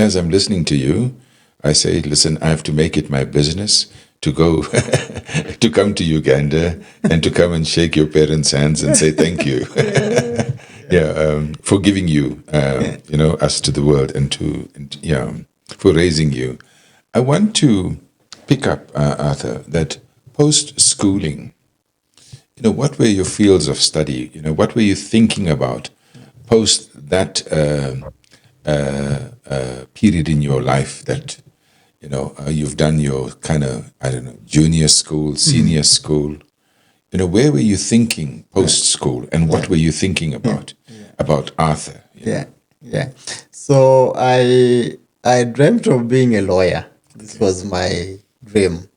as I'm listening to you, I say, listen, I have to make it my business to go to come to Uganda and to come and shake your parents' hands and say thank you. For giving you, us to the world and for raising you. I want to pick up, Arthur, that post-schooling, what were your fields of study? What were you thinking about post that period in your life that, you've done your kind of, junior school, senior school? Where were you thinking post-school and what were you thinking about Arthur? Yeah. So I dreamt of being a lawyer. This was my dream.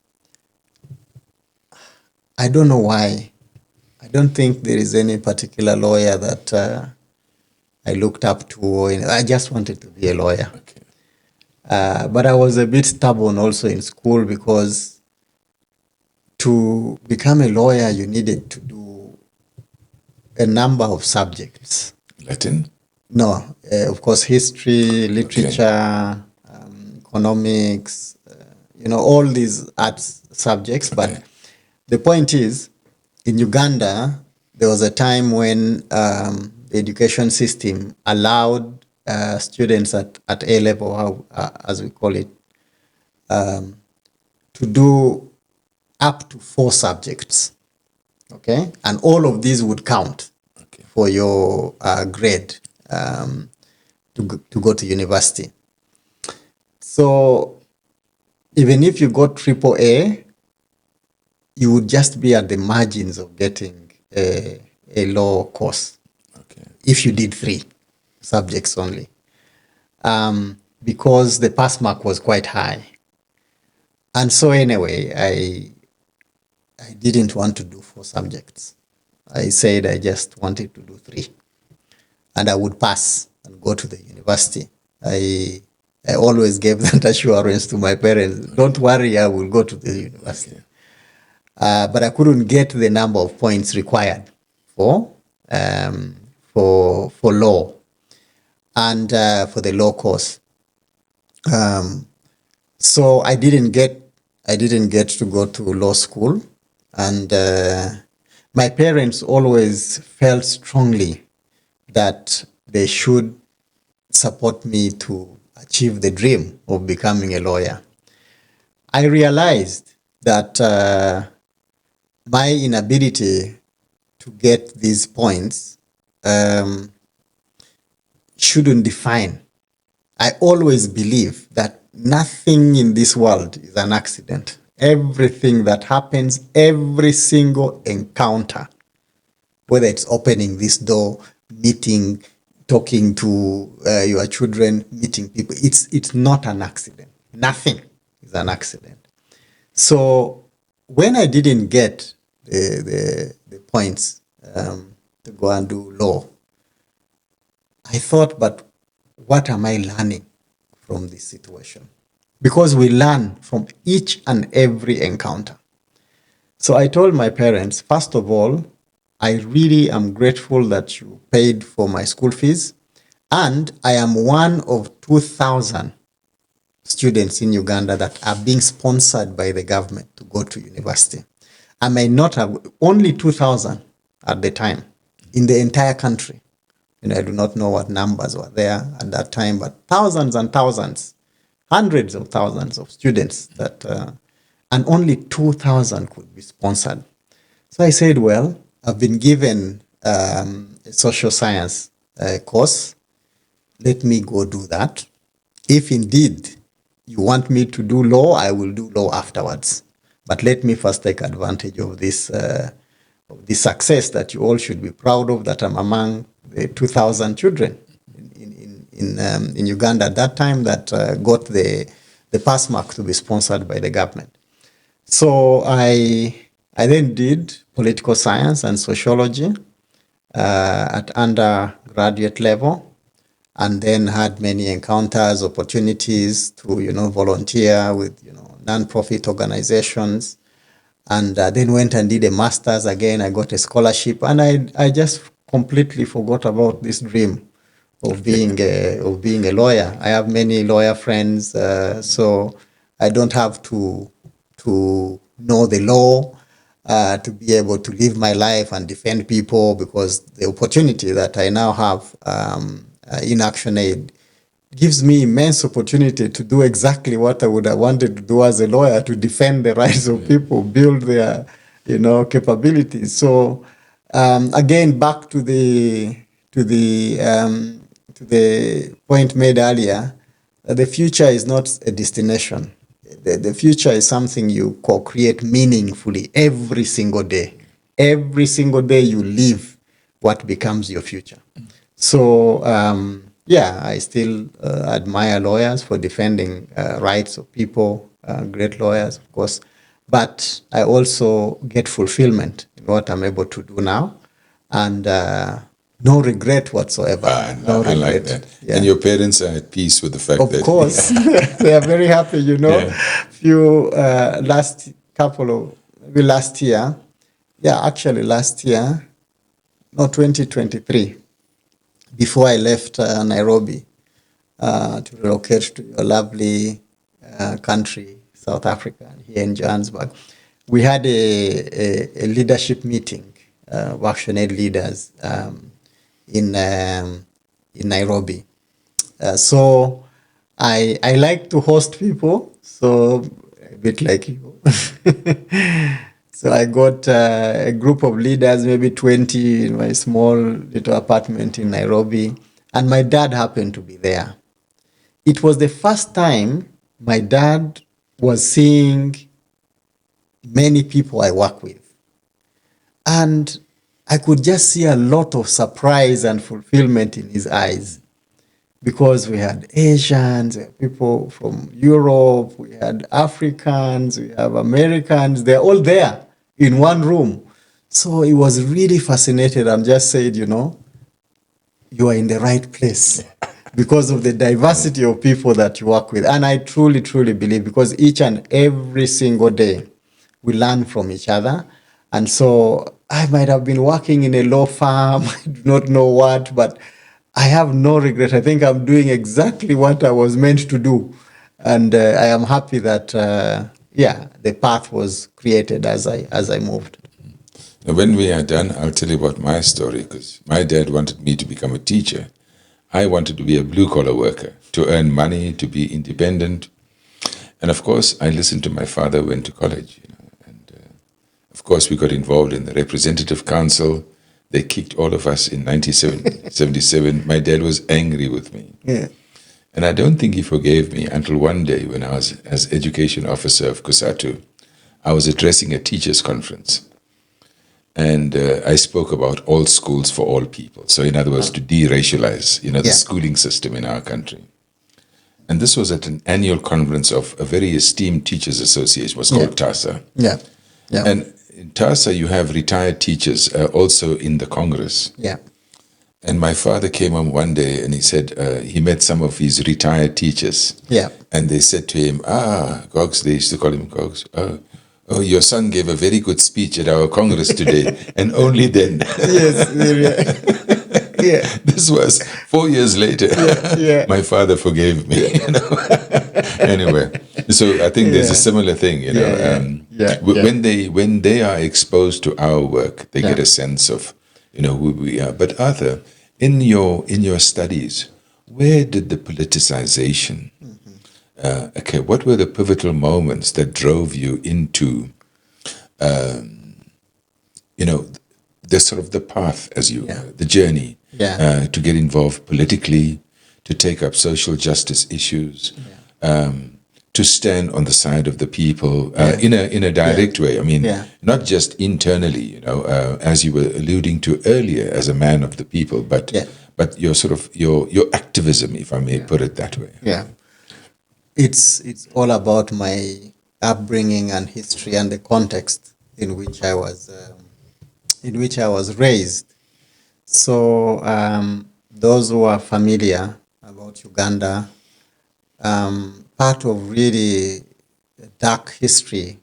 I don't know why. I don't think there is any particular lawyer that I looked up to. I just wanted to be a lawyer. Okay. But I was a bit stubborn also in school because to become a lawyer, you needed to do a number of subjects. Latin? No, of course, history, literature, economics, all these arts subjects. Okay. But the point is, in Uganda, there was a time when the education system allowed students at A level, as we call it, to do up to 4 subjects. Okay, and all of these would count for your grade to go to university. So even if you got AAA, you would just be at the margins of getting a law course. Okay. If you did 3 subjects only, because the pass mark was quite high. And so anyway, I didn't want to do 4 subjects. I said I just wanted to do 3. And I would pass and go to the university. I always gave that assurance to my parents. Don't worry, I will go to the university. Okay. But I couldn't get the number of points required for law and for the law course. So I didn't get to go to law school, and my parents always felt strongly that they should support me to achieve the dream of becoming a lawyer. I realized that my inability to get these points shouldn't define. I always believe that nothing in this world is an accident. Everything that happens, every single encounter, whether it's opening this door, meeting, talking to your children, meeting people, it's not an accident. Nothing is an accident. So when I didn't get the points to go and do law, I thought, but what am I learning from this situation? Because we learn from each and every encounter. So I told my parents, first of all, I really am grateful that you paid for my school fees, and I am one of 2,000 students in Uganda that are being sponsored by the government to go to university. I may not have, only 2,000 at the time in the entire country. I do not know what numbers were there at that time, but thousands and thousands, hundreds of thousands of students that, and only 2,000 could be sponsored. So I said, well, I've been given a social science course. Let me go do that. If indeed you want me to do law, I will do law afterwards. But let me first take advantage of this success that you all should be proud of, that I'm among the 2,000 children in Uganda at that time that got the pass mark to be sponsored by the government. So I then did political science and sociology at undergraduate level, and then had many encounters, opportunities to volunteer with non-profit organizations, and then went and did a master's again. I got a scholarship, and I just completely forgot about this dream of being a lawyer. I have many lawyer friends, so I don't have to know the law to be able to live my life and defend people, because the opportunity that I now have in Action Aid gives me immense opportunity to do exactly what I would have wanted to do as a lawyer, to defend the rights of people, build their, capabilities. So again, back to the point made earlier, the future is not a destination. The future is something you co-create meaningfully every single day. Every single day you live what becomes your future. So, yeah, I still admire lawyers for defending rights of people, great lawyers, of course. But I also get fulfillment in what I'm able to do now, and no regret whatsoever. No I like regret. that. Yeah. And your parents are at peace with the fact Of that... course, they are very happy. Yeah. Few maybe last year, yeah, actually last year, no, 2023, before I left Nairobi to relocate to your lovely country, South Africa, here in Johannesburg, we had a leadership meeting of Action Aid leaders in Nairobi. So I like to host people, so a bit like you. So I got a group of leaders, maybe 20, in my small little apartment in Nairobi, and my dad happened to be there. It was the first time my dad was seeing many people I work with. And I could just see a lot of surprise and fulfillment in his eyes, because we had Asians, we had people from Europe, we had Africans, we have Americans, they're all there in one room. So he was really fascinated and just said, you are in the right place because of the diversity of people that you work with. And I truly, truly believe, because each and every single day we learn from each other. And so I might have been working in a law firm, I do not know what, but I have no regret. I think I'm doing exactly what I was meant to do. And I am happy that, the path was created as I moved. Now, when we are done, I'll tell you about my story, because my dad wanted me to become a teacher. I wanted to be a blue-collar worker, to earn money, to be independent. And of course, I listened to my father, went to college. And of course, we got involved in the Representative Council. They kicked all of us in 1977. My dad was angry with me. Yeah. And I don't think he forgave me until one day when I was, as education officer of COSATU, I was addressing a teachers' conference. And I spoke about all schools for all people. So in other words, to de-racialize, the schooling system in our country. And this was at an annual conference of a very esteemed teachers association, was called TASA. Yeah. Yeah. And in TASA, you have retired teachers also in the Congress. Yeah. And my father came home one day and he said he met some of his retired teachers. Yeah. And they said to him, Gogs, they used to call him Gogs, oh, your son gave a very good speech at our Congress today. And only then. Yes. Yeah. This was 4 years later. Yeah. My father forgave me. Anyway, so I think there's a similar thing. When they are exposed to our work, they get a sense of who we are. But Arthur, in your studies, where did the politicization? What were the pivotal moments that drove you into, the sort of the path the journey, to get involved politically, to take up social justice issues, to stand on the side of the people in a direct way. I mean, not just internally, as you were alluding to earlier, as a man of the people, but your sort of your activism, if I may put it that way. Yeah. It's all about my upbringing and history and the context in which I was raised. So those who are familiar about Uganda, part of really the dark history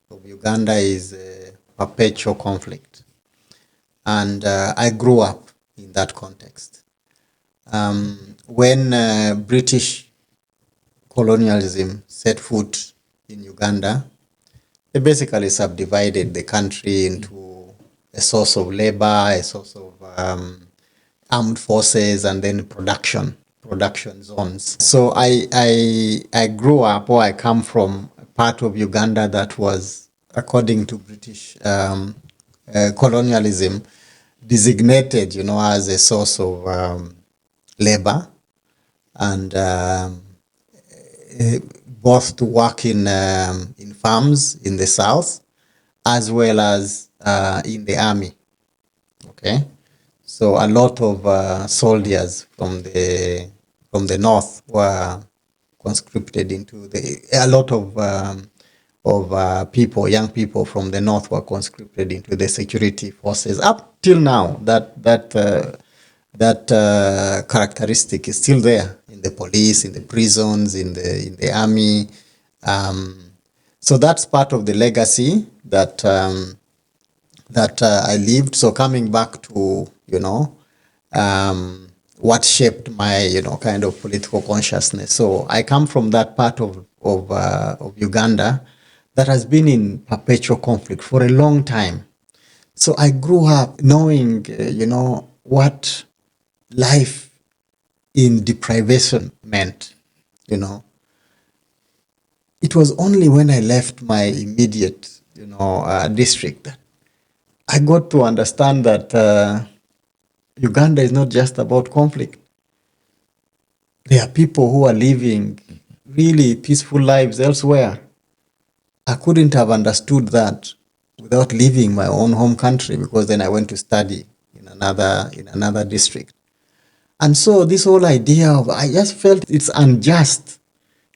of Uganda is a perpetual conflict, and I grew up in that context. When British colonialism set foot in Uganda, they basically subdivided the country into a source of labor, a source of armed forces, and then production zones. So I grew up, or I come from a part of Uganda that was, according to British colonialism, designated, as a source of labor, and both to work in farms in the south as well as in the army. Okay, so a lot of soldiers from the north were conscripted into a lot of people, young people from the north were conscripted into the security forces. Up till now, that characteristic is still there in the police, in the prisons, in the army. So that's part of the legacy that I lived. So coming back to what shaped my kind of political consciousness. So I come from that part of Uganda that has been in perpetual conflict for a long time. So I grew up knowing what life in deprivation meant. It was only when I left my immediate district that I got to understand that Uganda is not just about conflict. There are people who are living really peaceful lives elsewhere. I couldn't have understood that without leaving my own home country, because then I went to study in another district. And so this whole idea of, I just felt it's unjust.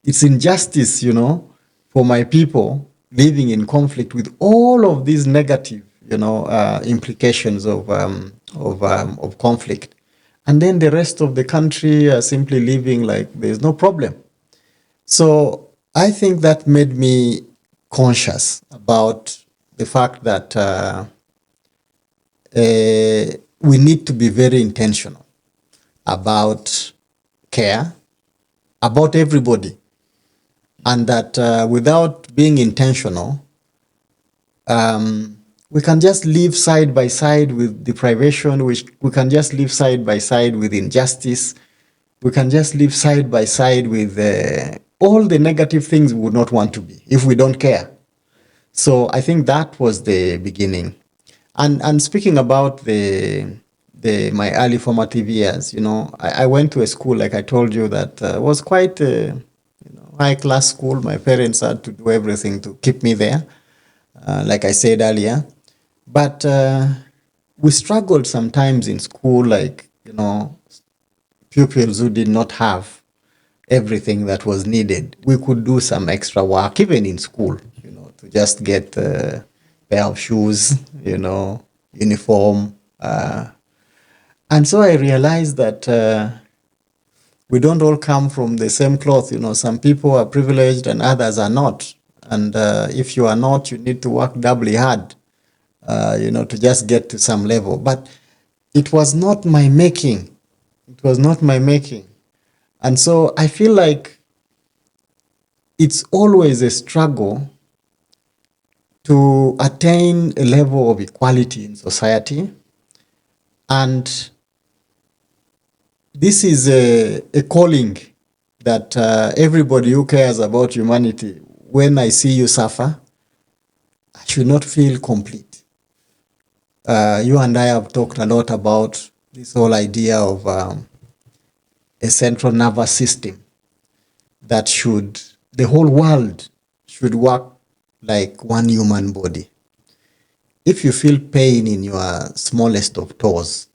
It's injustice, for my people living in conflict with all of these negative, implications of conflict. And then the rest of the country are simply living like there's no problem. So I think that made me conscious about the fact that we need to be very intentional about care, about everybody, and that without being intentional, we can just live side by side with deprivation, we can just live side by side with injustice, we can just live side by side with all the negative things we would not want to be if we don't care. So I think that was the beginning. And speaking about my early formative years, I went to a school, like I told you, that was quite a high class school. My parents had to do everything to keep me there, like I said earlier. But we struggled sometimes in school, like, pupils who did not have everything that was needed. We could do some extra work, even in school, to just get a pair of shoes, uniform. And so I realized that we don't all come from the same cloth. Some people are privileged and others are not. And if you are not, you need to work doubly hard, to just get to some level. But it was not my making. It was not my making. And so I feel like it's always a struggle to attain a level of equality in society. And this is a calling that everybody who cares about humanity, when I see you suffer, I should not feel complete. You and I have talked a lot about this whole idea of a central nervous system that the whole world should work like one human body. If you feel pain in your smallest of toes,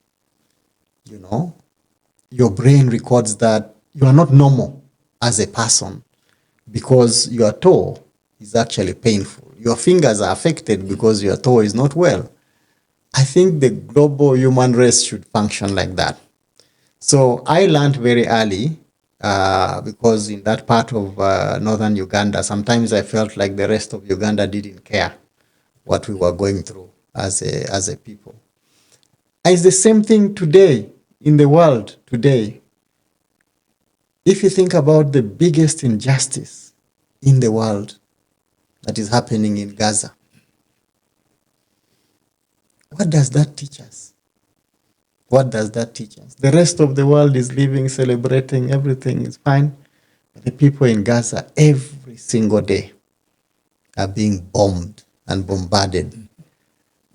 your brain records that you are not normal as a person because your toe is actually painful. Your fingers are affected because your toe is not well. I think the global human race should function like that. So I learned very early because in that part of northern Uganda, sometimes I felt like the rest of Uganda didn't care what we were going through as a people. It's the same thing today in the world today. If you think about the biggest injustice in the world that is happening in Gaza, what does that teach us? What does that teach us? The rest of the world is living, celebrating, everything is fine. But the people in Gaza, every single day, are being bombed and bombarded.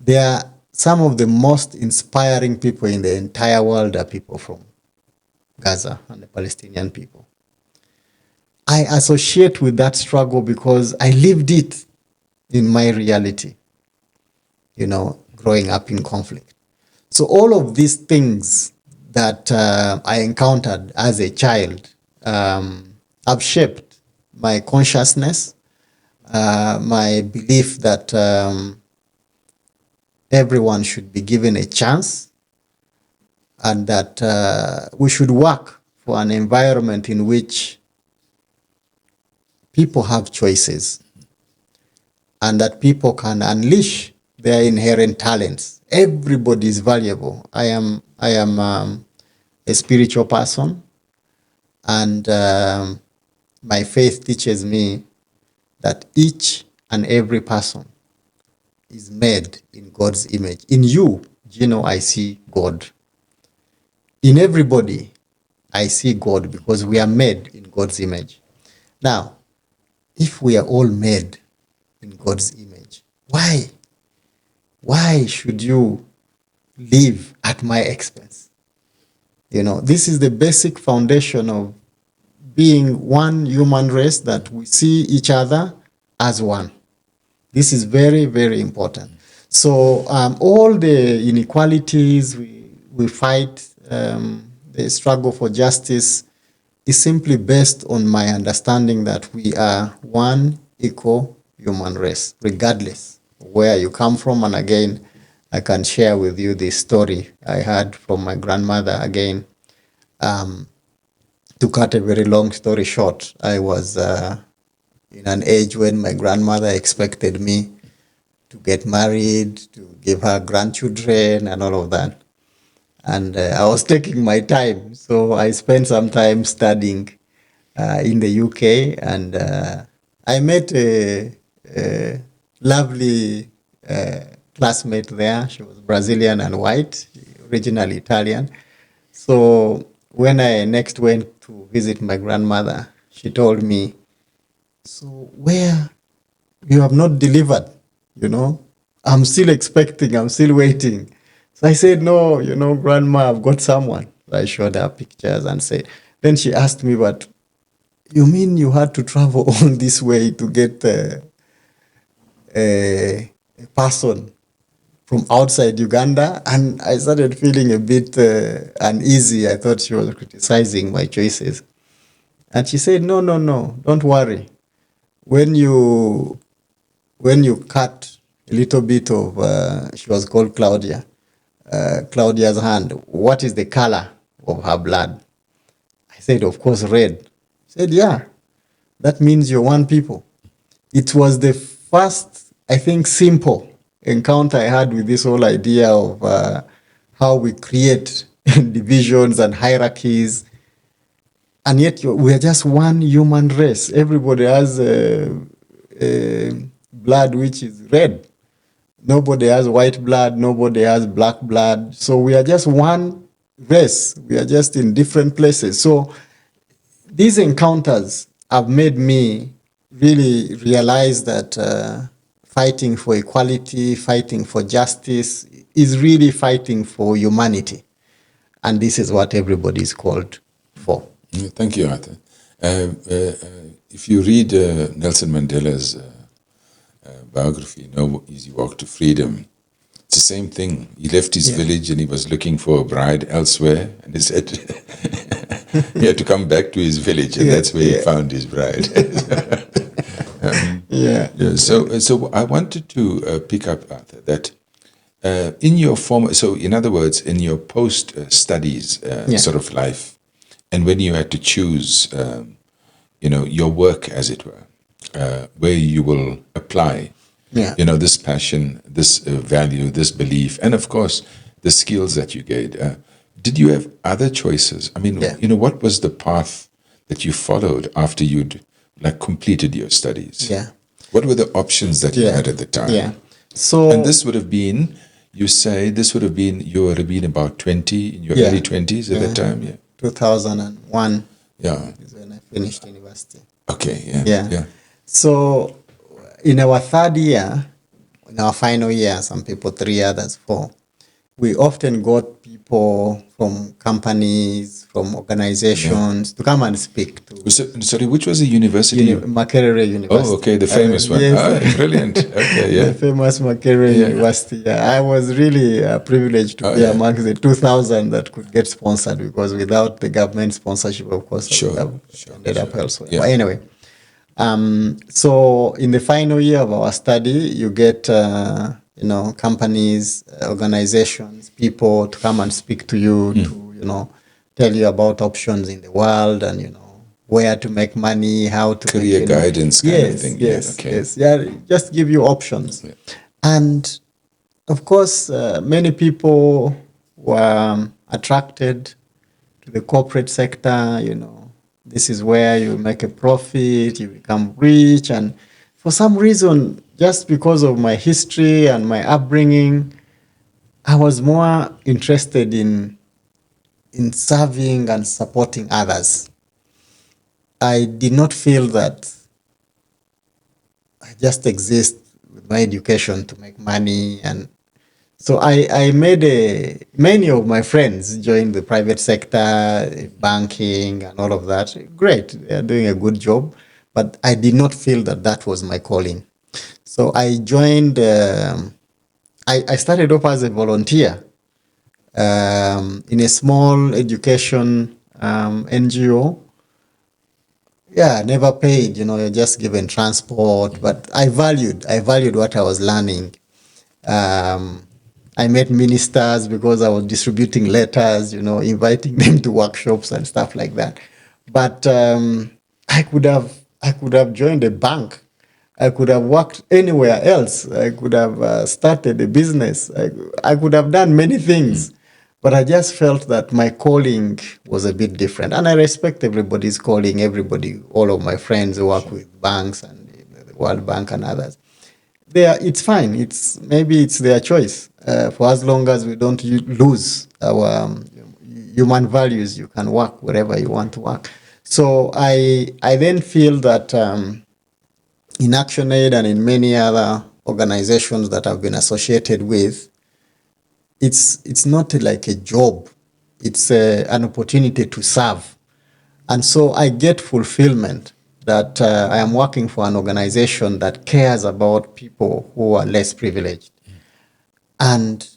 They are some of the most inspiring people in the entire world are people from Gaza and the Palestinian people. I associate with that struggle because I lived it in my reality, growing up in conflict. So all of these things that I encountered as a child have shaped my consciousness, my belief that everyone should be given a chance, and that we should work for an environment in which people have choices and that people can unleash their inherent talents. Everybody is valuable. I am a spiritual person, and my faith teaches me that each and every person is made in God's image. In you, Gino, I see God. In everybody, I see God because we are made in God's image. Now, if we are all made in God's image, why? Why should you live at my expense? This is the basic foundation of being one human race, that we see each other as one. This is very, very important. So all the inequalities we fight, the struggle for justice is simply based on my understanding that we are one equal human race, regardless of where you come from. And again, I can share with you this story I had from my grandmother. Again, to cut a very long story short, I was in an age when my grandmother expected me to get married, to give her grandchildren and all of that. And I was taking my time. So I spent some time studying in the UK, and I met a lovely classmate there. She was Brazilian and white, originally Italian. So when I next went to visit my grandmother, she told me, so where you have not delivered, I'm still expecting, I'm still waiting. So I said, no, grandma, I've got someone. So I showed her pictures and said, then she asked me, but you mean you had to travel all this way to get a person from outside Uganda? And I started feeling a bit uneasy. I thought she was criticizing my choices. And she said, no, don't worry. When you cut a little bit of, she was called Claudia, Claudia's hand, what is the color of her blood? I said, of course, red. She said, yeah, that means you're one people. It was the first, I think, simple encounter I had with this whole idea of how we create divisions and hierarchies. And yet we are just one human race. Everybody has blood which is red. Nobody has white blood. Nobody has black blood. So we are just one race. We are just in different places. So these encounters have made me really realize that fighting for equality, fighting for justice is really fighting for humanity. And this is what everybody is called for. Thank you, Arthur. If you read Nelson Mandela's biography, No Easy Walk to Freedom, it's the same thing. He left his village and he was looking for a bride elsewhere, and he said he had to come back to his village, and that's where he found his bride. So I wanted to pick up, Arthur, that in your former, so in other words, in your post-studies sort of life, and when you had to choose, your work, as it were, where you will apply, this passion, this value, this belief, and of course, the skills that you gained. Did you have other choices? I mean, what was the path that you followed after you'd like completed your studies? Yeah. What were the options that you had at the time? Yeah. So, and this would have been, you say, this would have been, you would have been about 20, in your early 20s at that time? Yeah. 2001 Yeah. is when I finished university. Okay. Yeah. Yeah. Yeah. So, in our third year, in our final year, some people 3, others 4, we often got people from companies, from organizations to come and speak to Sorry, which was the university? Makerere University. Oh, okay, the famous one. Yes. Ah, brilliant. Okay, yeah. The famous Makerere University. Yeah. I was really privileged to be amongst the 2,000 that could get sponsored, because without the government sponsorship, of course, I would have ended up elsewhere. Yeah. But anyway, so in the final year of our study, you get companies, organizations, people to come and speak to you, to tell you about options in the world, and where to make money, how to career guidance kind of thing. Yes, okay. yes, yeah, just give you options. Yeah. And of course, many people were attracted to the corporate sector. This is where you make a profit, you become rich, and for some reason, just because of my history and my upbringing, I was more interested in serving and supporting others. I did not feel that I just exist with my education to make money. And so I made many of my friends join the private sector, banking and all of that. Great, they're doing a good job. But I did not feel that that was my calling. So I joined, I started off as a volunteer in a small education NGO. Yeah, never paid, you're just given transport, but I valued what I was learning. I met ministers because I was distributing letters, inviting them to workshops and stuff like that. But I could have joined a bank. I could have worked anywhere else. I could have started a business. I could have done many things. But I just felt that my calling was a bit different. And I respect everybody's calling, all of my friends who work with banks and the World Bank and others. It's fine. Maybe it's their choice. For as long as we don't lose our human values, you can work wherever you want to work. So I then feel that in ActionAid and in many other organizations that I've been associated with, it's not like a job. It's an opportunity to serve. And so I get fulfillment that I am working for an organization that cares about people who are less privileged. And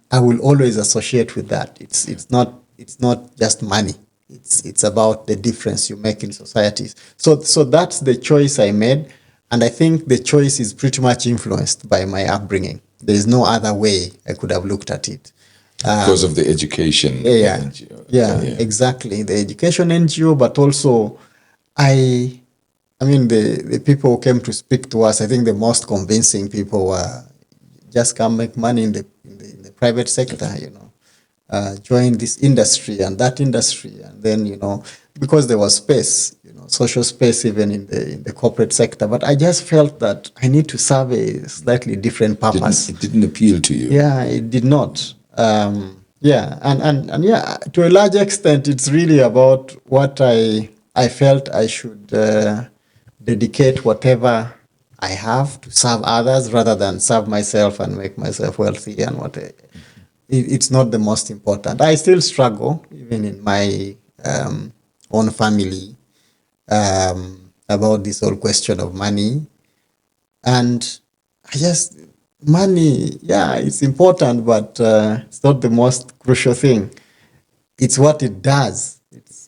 I will always associate with that. It's not just money. It's about the difference you make in societies. So that's the choice I made. And I think the choice is pretty much influenced by my upbringing. There is no other way I could have looked at it. Because of the education NGO. Yeah, exactly. The education NGO, but also I mean, the people who came to speak to us, I think the most convincing people were just come make money in the private sector, join this industry and that industry. And then, because there was space, social space even in the corporate sector. But I just felt that I need to serve a slightly different purpose. It didn't appeal to you? Yeah, it did not. And to a large extent, it's really about what I felt I should dedicate whatever I have to serve others rather than serve myself and make myself wealthy and whatever. It's not the most important. I still struggle, even in my own family, about this whole question of money. And money, it's important, but it's not the most crucial thing. It's what it does.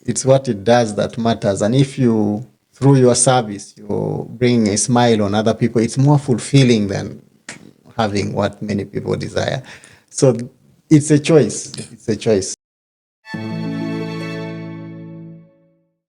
It's what it does that matters. And if you, through your service, you bring a smile on other people, it's more fulfilling than having what many people desire. So it's a choice. It's a choice.